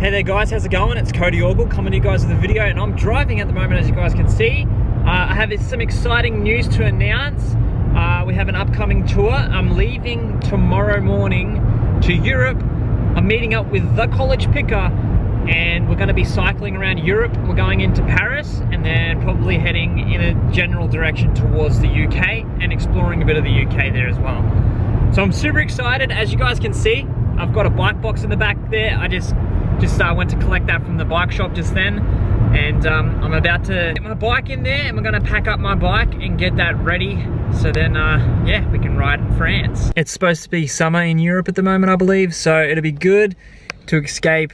Hey there guys, how's it going? It's Codey Orgill coming to you guys with a video, and I'm driving at the moment, as you guys can see. I have some exciting news to announce. We have an upcoming tour. I'm leaving tomorrow morning to Europe. I'm meeting up with the college picker, and we're going to be cycling around Europe. We're going into Paris and then probably heading in a general direction towards the UK and exploring a bit of the UK there as well. So I'm super excited. As you guys can see, I've got a bike box in the back there. I just went to collect that from the bike shop just then, and I'm about to get my bike in there, and we're gonna pack up my bike and get that ready, so then yeah, we can ride in France. It's supposed to be summer in Europe at the moment, I believe, so it'll be good to escape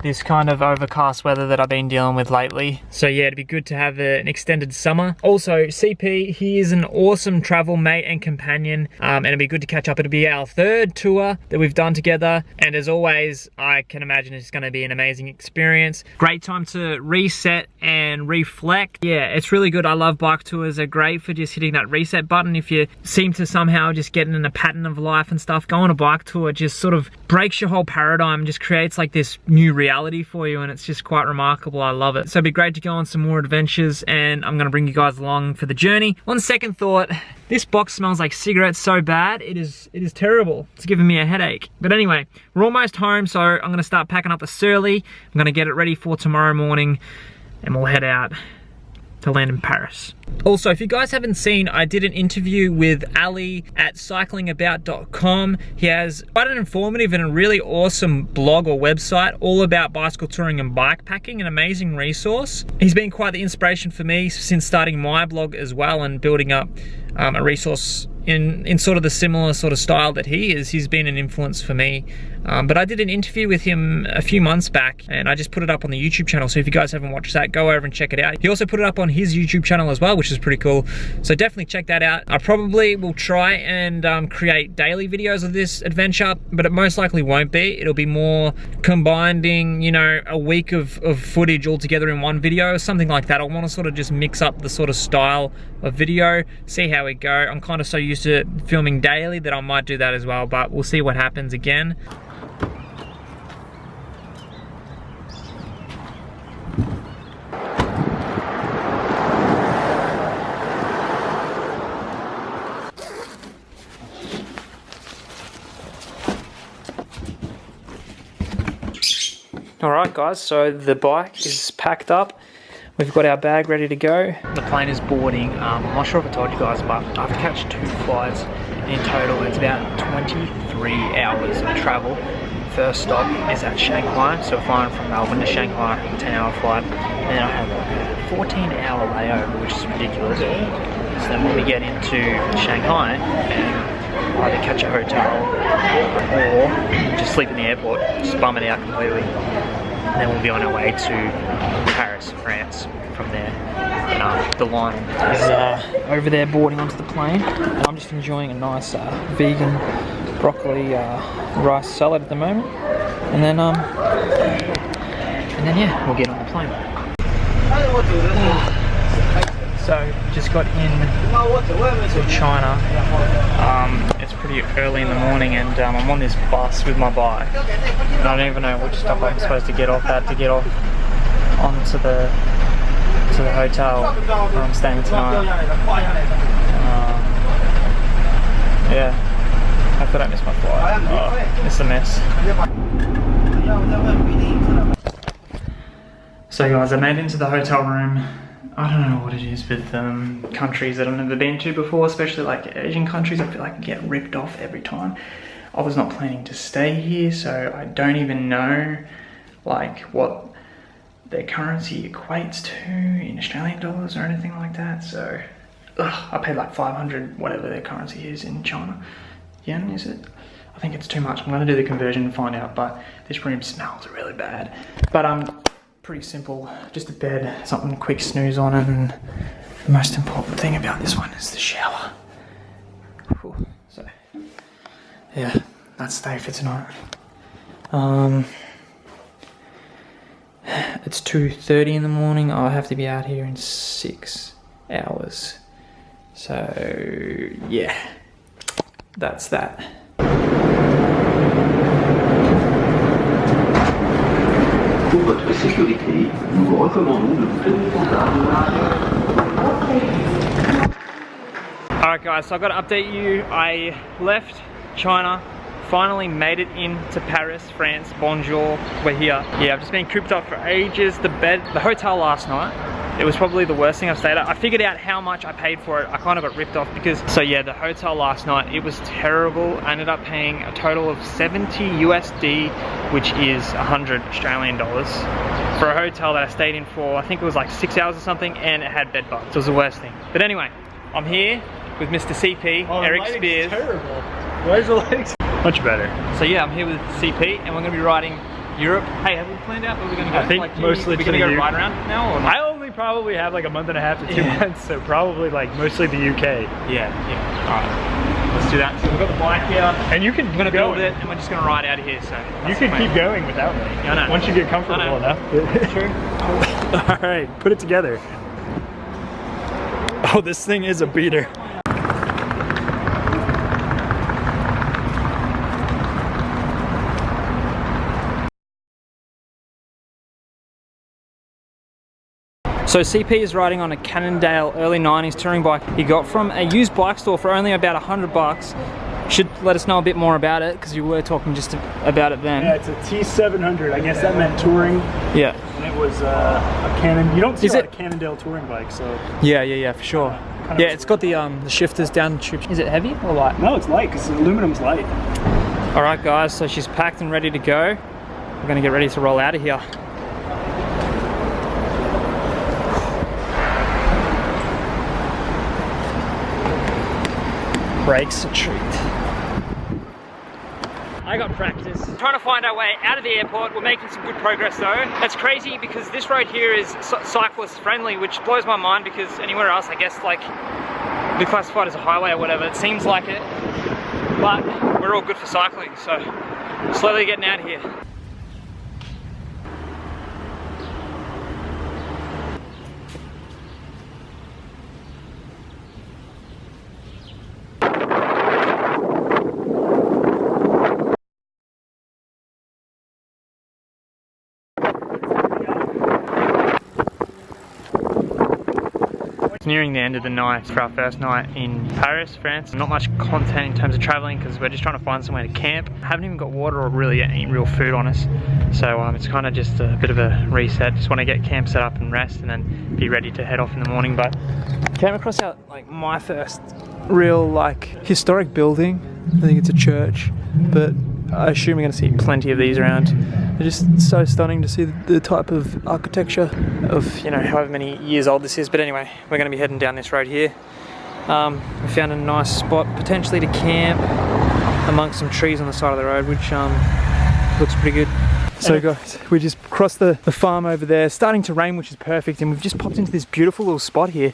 this kind of overcast weather that I've been dealing with lately. So yeah, it'd be good to have an extended summer. Also, CP, he is an awesome travel mate and companion, and it'd be good to catch up. It'll be our third tour that we've done together, and as always, I can imagine it's going to be an amazing experience. Great time to reset and reflect. Yeah, it's really good. I love bike tours. They're great for just hitting that reset button. If you seem to somehow just get in a pattern of life and stuff, go on a bike tour. It just sort of breaks your whole paradigm, just creates like this new reality for you, and it's just quite remarkable. I love it. So it'd be great to go on some more adventures, and I'm gonna bring you guys along for the journey. On second thought, this box smells like cigarettes so bad. It is terrible. It's giving me a headache. But anyway, we're almost home, so I'm gonna start packing up the surly. I'm gonna get it ready for tomorrow morning, and we'll head out to land in Paris. Also, if you guys haven't seen, I did an interview with Ali at cyclingabout.com. He has quite an informative and a really awesome blog or website all about bicycle touring and bike packing, an amazing resource. He's been quite the inspiration for me since starting my blog as well, and building up a resource in sort of the similar sort of style that he is. He's been an influence for me. But I did an interview with him a few months back, and I just put it up on the YouTube channel. So if you guys haven't watched that, go over and check it out. He also put it up on his YouTube channel as well, which is pretty cool. So definitely check that out. I probably will try and create daily videos of this adventure, but it most likely won't be. It'll be more combining, you know, a week of footage all together in one video, something like that. I want to sort of just mix up the sort of style of video, see how we go. I'm kind of so used to filming daily that I might do that as well, but we'll see what happens again. Alright guys, so the bike is packed up. We've got our bag ready to go. The plane is boarding. I'm not sure if I told you guys, but I have to catch 2 flights in total. It's about 23 hours of travel. First stop is at Shanghai, so we're flying from Melbourne to Shanghai, 10-hour flight. And then I have like a 14-hour layover, which is ridiculous. So then when we get into Shanghai, and either catch a hotel or just sleep in the airport, just bum it out completely. And then we'll be on our way to Paris, France from there. And the line is over there boarding onto the plane. And I'm just enjoying a nice vegan broccoli rice salad at the moment. And then yeah, we'll get on the plane. So just got in to China. It's pretty early in the morning, and I'm on this bus with my bike, and I don't even know which stop I'm supposed to get off at to get off onto the hotel where I'm staying tonight. Yeah, hopefully I don't miss my flight. Oh, it's a mess. So guys, I made it into the hotel room. I don't know what it is with countries that I've never been to before, especially like Asian countries. I feel like I get ripped off every time. I was not planning to stay here, so I don't even know like what their currency equates to in Australian dollars or anything like that. So I paid like 500, whatever their currency is in China. Yen, is it? I think it's too much. I'm gonna do the conversion and find out, but this room smells really bad. But pretty simple, just a bed, something quick snooze on, and the most important thing about this one is the shower. Whew. So yeah, that's the day for tonight. It's 2:30 in the morning. I'll have to be out here in 6 hours. So yeah, that's that. Pour votre sécurité, nous vous recommandons de vous tenir comptable. Alright guys, so I've got to update you. I left China, finally made it into Paris, France. Bonjour, we're here. Yeah, I've just been cooped up for ages. The hotel last night, it was probably the worst thing I've stayed at. I figured out how much I paid for it. I kind of got ripped off because, so yeah, the hotel last night, it was terrible. I ended up paying a total of 70 USD, which is 100 Australian dollars, for a hotel that I stayed in for, I think it was like 6 hours or something, and it had bed bugs. It was the worst thing. But anyway, I'm here with Mr. CP, Eric Spears. Terrible. Why is the lights much better? So yeah, I'm here with CP, and we're going to be riding Europe. Hey, have we planned out where we're going to go? I think like, mostly we're going to go ride around now, or not? I only probably have like a month and a half to 2 months, so probably like mostly the UK. Yeah. Alright, let's do that. So we've got the bike here. And you can We're going to build it, and we're just going to ride out of here. So you can keep going without me. Yeah, I know. Once you get comfortable enough. True. Alright, put it together. Oh, this thing is a beater. So CP is riding on a Cannondale early 90s touring bike he got from a used bike store for only about $100. Should let us know a bit more about it, because you were talking just about it then. Yeah, it's a T700. I guess that meant touring. Yeah. And it was a Cannon. You don't see a lot of Cannondale touring bikes, so. Yeah, for sure. Yeah, it's got the shifters down the tube. Is it heavy or light? No, it's light, because aluminum's light. All right, guys, so she's packed and ready to go. We're gonna get ready to roll out of here. Brakes a treat. I got practice. Trying to find our way out of the airport. We're making some good progress though. That's crazy because this road here is cyclist friendly, which blows my mind because anywhere else, I guess, like, be classified as a highway or whatever. It seems like it, but we're all good for cycling, so we're slowly getting out of here. It's nearing the end of the night for our first night in Paris, France. Not much content in terms of traveling because we're just trying to find somewhere to camp. Haven't even got water or really any real food on us. So it's kind of just a bit of a reset. Just want to get camp set up and rest and then be ready to head off in the morning. But came across my first real historic building. I think it's a church, but I assume we're going to see plenty of these around. They're just so stunning to see the type of architecture of, you know, however many years old this is. But anyway, we're going to be heading down this road here. We found a nice spot potentially to camp amongst some trees on the side of the road, which looks pretty good. So guys, we just crossed the farm over there. It's starting to rain, which is perfect, and we've just popped into this beautiful little spot here,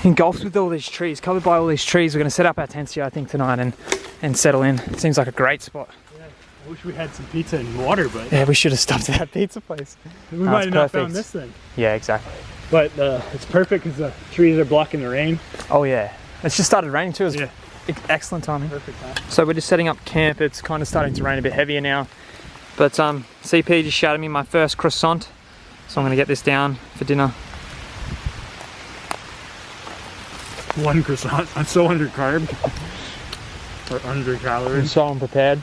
engulfed with all these trees, covered by all these trees. We're going to set up our tents here, I think, tonight and settle in. It seems like a great spot. Yeah, I wish we had some pizza and water, but yeah, we should have stopped at that pizza place. We might have not found this thing. Yeah, exactly. But it's perfect because the trees are blocking the rain. Oh yeah, it's just started raining too. It's excellent timing. Perfect time. So we're just setting up camp. It's kind of starting to rain a bit heavier now, but CP just shouted me my first croissant, so I'm going to get this down for dinner. One croissant. I'm so under-carved. Or under-calories. I'm so unprepared.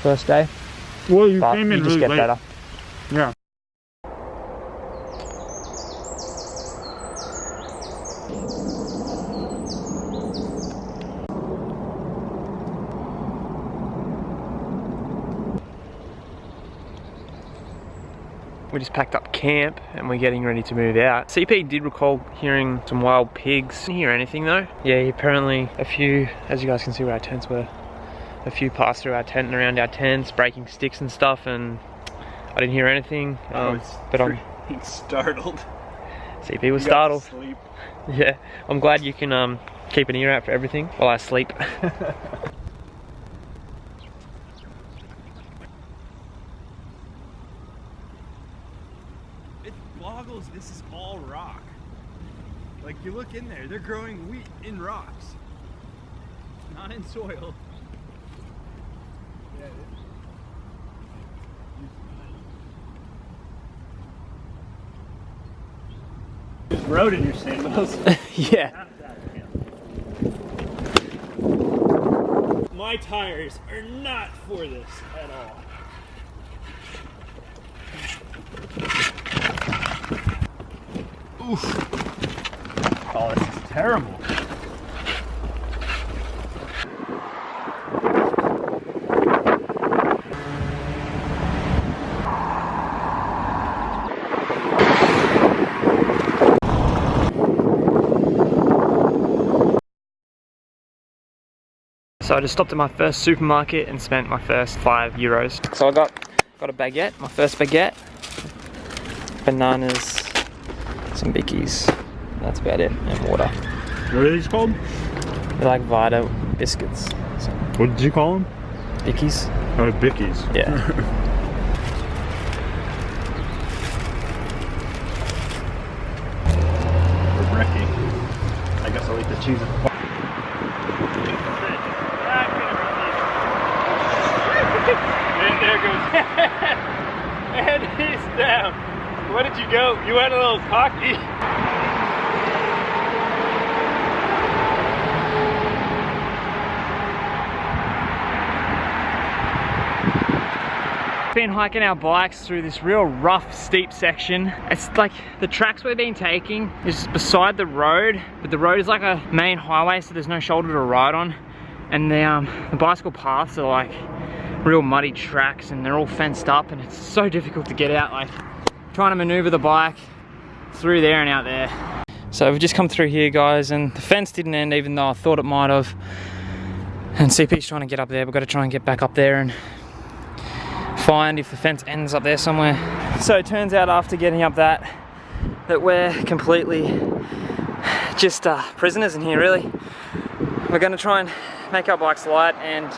First day. Well, you But came in you just really get late. better. Yeah. We just packed up camp and we're getting ready to move out. CP did recall hearing some wild pigs. Didn't hear anything though. Yeah, apparently a few, as you guys can see where our tents were, a few passed through our tent and around our tents, breaking sticks and stuff, and I didn't hear anything. But I'm startled. CP was startled. Yeah, I'm glad you can keep an ear out for everything while I sleep. It boggles, this is all rock. Like, you look in there, they're growing wheat in rocks, not in soil. Yeah, road in your sandals. Yeah. My tires are not for this at all. Oof. Oh, this is terrible. So I just stopped at my first supermarket and spent my first €5. So I got a baguette, my first baguette, bananas, some bickies. That's about it, and water. What are these called? They're like Vita biscuits. So, What did you call them? bickies. Oh, bickies. Yeah. We're wrecking. I guess I'll eat the cheese. And there goes. And he's down. Where did you go? You went a little cocky. Been hiking our bikes through this real rough, steep section. It's like the tracks we've been taking is beside the road, but the road is like a main highway, so there's no shoulder to ride on. And the bicycle paths are like real muddy tracks, and they're all fenced up, and it's so difficult to get out, like trying to maneuver the bike through there and out there. So we've just come through here, guys, and the fence didn't end even though I thought it might have. And CP's trying to get up there. We've got to try and get back up there and find if the fence ends up there somewhere. So it turns out after getting up that we're completely just prisoners in here, really. We're going to try and make our bikes light and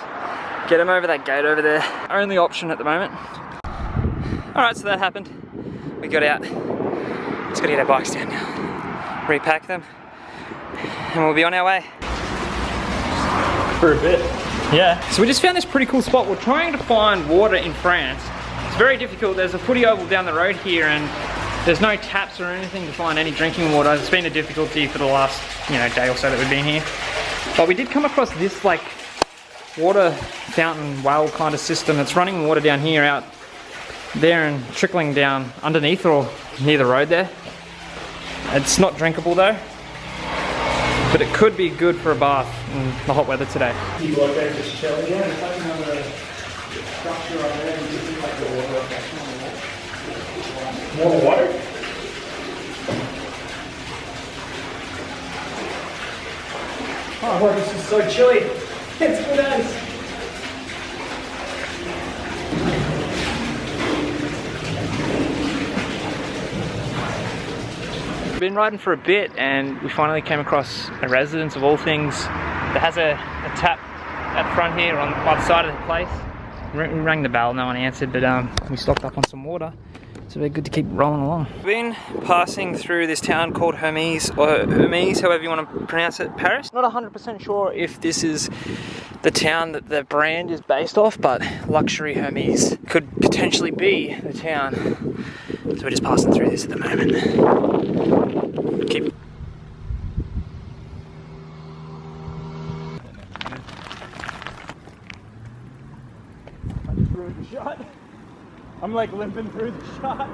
get them over that gate over there. Our only option at the moment. Alright, so that happened. We got out. Let's go get our bikes down now. Repack them. And we'll be on our way. For a bit. Yeah. So we just found this pretty cool spot. We're trying to find water in France. It's very difficult. There's a footy oval down the road here, and there's no taps or anything to find any drinking water. It's been a difficulty for the last, day or so that we've been here. But we did come across this like water fountain well kind of system. It's running water down here, out there, and trickling down underneath or near the road there. It's not drinkable though, but it could be good for a bath in the hot weather today. You like that just chill? Yeah, it's like another structure on there, and this is like the water effect on the wall. More water? Oh, well, this is so chilly. It's good as. Been riding for a bit, and we finally came across a residence of all things that has a tap at front here by the side of the place. We rang the bell, no one answered, but we stocked up on some water, so we're good to keep rolling along. We've been passing through this town called Hermes, or Hermes, however you want to pronounce it, Paris. Not 100% sure if this is the town that the brand is based off, but luxury Hermes could potentially be the town. So we're just passing through this at the moment. Keep. I just ruined the shot. I'm like limping through the shot.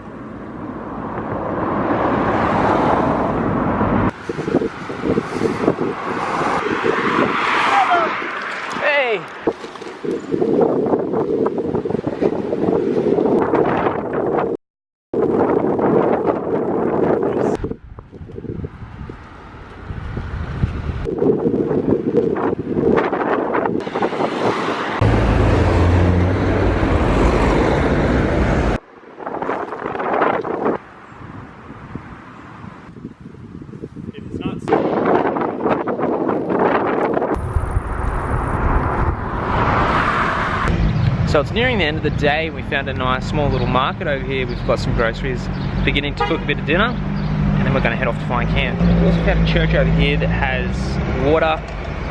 Hey! So it's nearing the end of the day. We found a nice small little market over here. We've got some groceries, beginning to cook a bit of dinner, and then we're going to head off to find camp. We also found a church over here that has water,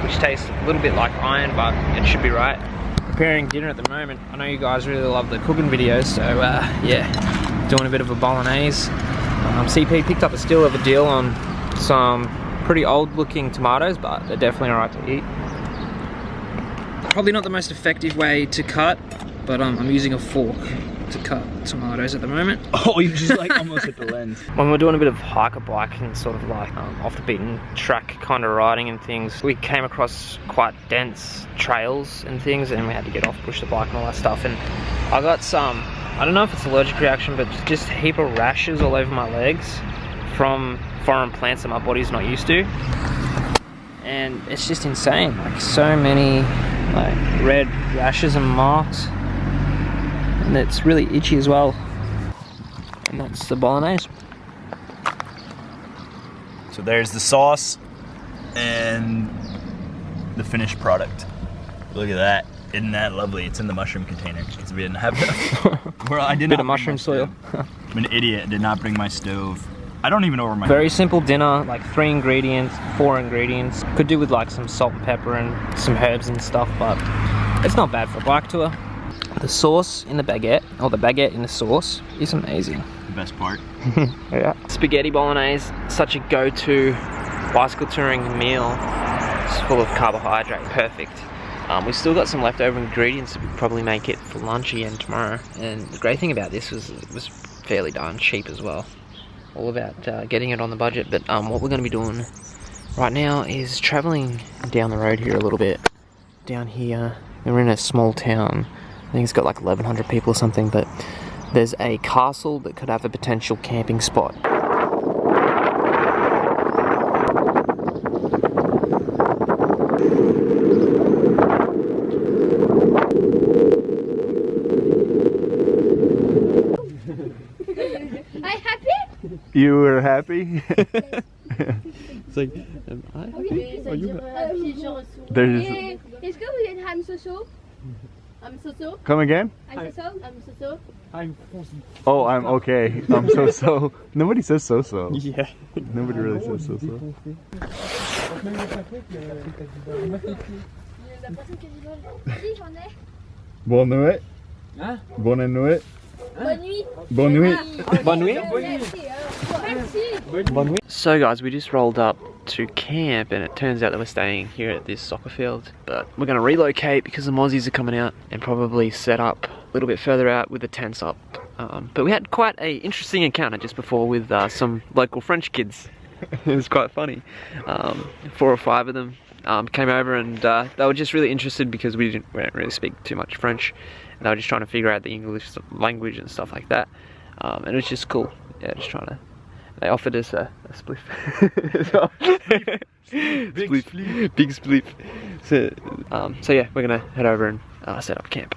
which tastes a little bit like iron, but it should be right. Preparing dinner at the moment. I know you guys really love the cooking videos, so yeah, doing a bit of a bolognese CP picked up a steal of a deal on some pretty old looking tomatoes, but they're definitely alright to eat. Probably not the most effective way to cut, but I'm using a fork to cut tomatoes at the moment. Oh, you just like almost hit the lens. When we're doing a bit of hiker biking, sort of like off the beaten track kind of riding and things, we came across quite dense trails and things, and we had to get off, push the bike and all that stuff. And I got some, I don't know if it's an allergic reaction, but just a heap of rashes all over my legs from foreign plants that my body's not used to. And it's just insane, like so many like red rashes and marks. And it's really itchy as well. And that's the bolognese. So there's the sauce and the finished product. Look at that. Isn't that lovely? It's in the mushroom container because we didn't have enough. Well, I did Bit not of mushroom soil. I'm an idiot. Did not bring my stove. I don't even know where my... Very simple dinner, like 3 ingredients, 4 ingredients. Could do with like some salt and pepper and some herbs and stuff, but it's not bad for a bike tour. The sauce in the baguette, or the baguette in the sauce, is amazing. The best part. Yeah. Spaghetti bolognese, such a go-to bicycle touring meal. It's full of carbohydrate, perfect. We still got some leftover ingredients that we'd probably make it for lunch again tomorrow. And the great thing about this was it was fairly darn cheap as well. All about getting it on the budget. But what we're going to be doing right now is traveling down the road here a little bit. Down here, we're in a small town. I think it's got like 1,100 people or something, but there's a castle that could have a potential camping spot. I'm happy? You were happy? It's like, am I happy? Are you happy? Est-ce que vous êtes Ham Soso? I'm Soso? Come again? I'm Soso? I'm Soso? Oh, I'm okay. I'm so. Nobody says so. Yeah. Nobody really says so. La personne qui rigole. Si, j'en ai. Bonne nuit. Hein? Bonne nuit. Bonne nuit. Bonne nuit. Bonne nuit. Merci. Bonne nuit. So guys, we just rolled up to camp and it turns out that we're staying here at this soccer field, but we're going to relocate because the Mozzies are coming out and probably set up a little bit further out with the tents up. But we had quite an interesting encounter just before with some local French kids. It was quite funny. 4 or 5 of them came over and they were just really interested because we don't really speak too much French. And they were just trying to figure out the English language and stuff like that. And it was just cool. Yeah, just trying to... They offered us a spliff. Big spliff. So yeah, we're gonna head over and set up camp.